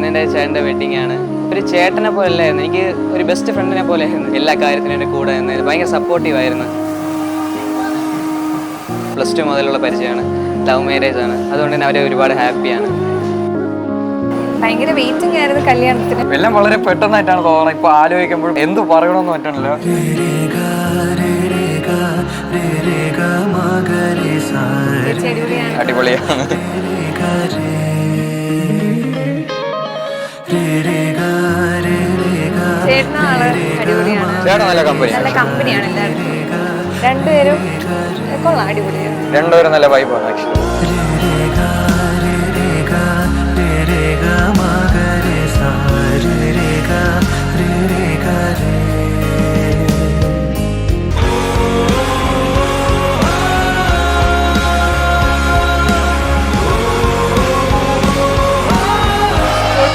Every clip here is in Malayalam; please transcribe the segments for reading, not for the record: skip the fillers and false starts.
അച്ഛൻ്റെ ചേട്ടൻ്റെ വെഡിങ് ആണ്. ഒരു ചേട്ടനെ പോലെ അല്ലായിരുന്നു, എനിക്ക് ഒരു ബെസ്റ്റ് ഫ്രണ്ടിനെ പോലെ ആയിരുന്നു. എല്ലാ കാര്യത്തിനും എൻ്റെ കൂടെ നിന്നത് ഭയങ്കര സപ്പോർട്ടീവ് ആയിരുന്നു. +2 മുതലുള്ള പരിചയമാണ്, ലവ് മാരേജ് ആണ്. അതുകൊണ്ട് തന്നെ അവർ ഒരുപാട് ഹാപ്പിയാണ്. ഭയങ്കര വെയിറ്റിംഗ് ആയിരുന്നു കല്യാണത്തിന്. എല്ലാം വളരെ പെട്ടെന്നായിട്ടാണ് തോന്നുന്നത്. ഇപ്പൊ ആലോചിക്കുമ്പോൾ എന്ത് പറയണമെന്ന് പറ്റണല്ലോ. അടിപൊളിയാണ്. ചേട്ടൻ നല്ല കമ്പനിയാണ് എല്ലാവരും. രണ്ടുപേരും കൊള്ളാം, അടിപൊളിയാണ്. രണ്ടുപേരും നല്ല വൈബാണ് ആക്ച്വലി.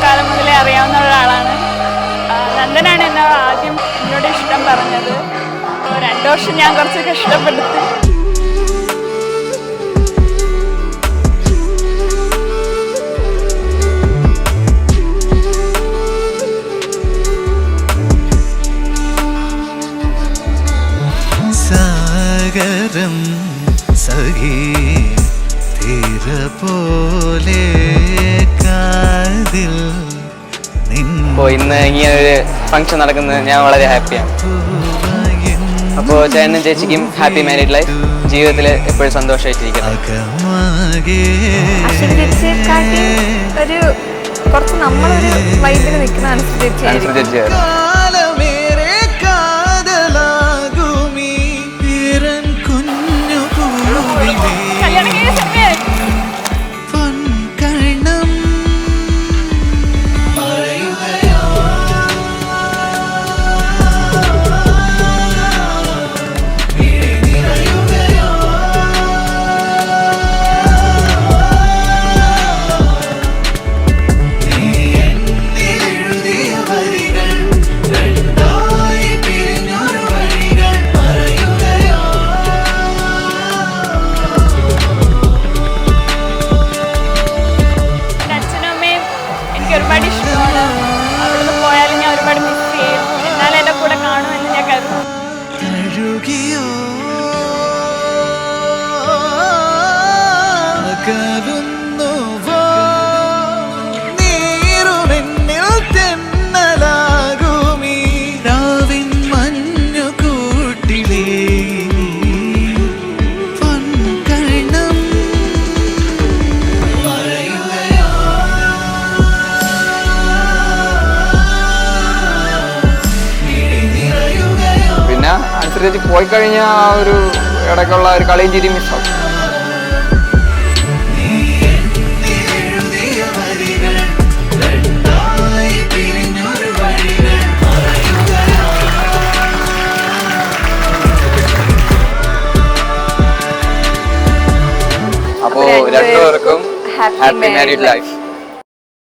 കാലം മുതലേ അറിയാവുന്ന ഒരാളാണ്. നന്ദനാണ് എന്നെ ആദ്യം എന്നോട് ഇഷ്ടം പറഞ്ഞത്. 2 വർഷം ഞാൻ കുറച്ചൊക്കെ ഇഷ്ടപ്പെടുത്തി. സാഗരം സഖി തീര പോലെ കാതിൽ. അപ്പോൾ ഇന്ന് ഇങ്ങനെ ഒരു ഫംഗ്ഷൻ നടക്കുന്നത് ഞാൻ വളരെ ഹാപ്പിയാണ്. അപ്പോൾ ചേട്ടനും ചേച്ചിക്കും ഹാപ്പി മാരീഡ് ലൈഫ്. ജീവിതത്തിൽ എപ്പോഴും സന്തോഷമായിട്ടിരിക്കണം. ഒരു കുറച്ച് നമ്മളൊരു വൈബിൽ നിൽക്കുന്ന അനുസരിച്ച് ഒരുപാട് ഇഷ്ടമാണ്. അവിടുന്ന് പോയാലും ഞാൻ ഒരുപാട് മിസ് ചെയ്യും. എന്നാലും എൻ്റെ കൂടെ കാണുമെന്ന് ഞാൻ കരുതുന്നു. പോയി കഴിഞ്ഞാൽ ആ ഒരു ഇടയ്ക്കുള്ള ഒരു കളിയും ചിരി മിസ്സാവും. അപ്പോൾ രണ്ടുപേർക്കും ഹാപ്പി മാരീഡ് ലൈഫ്.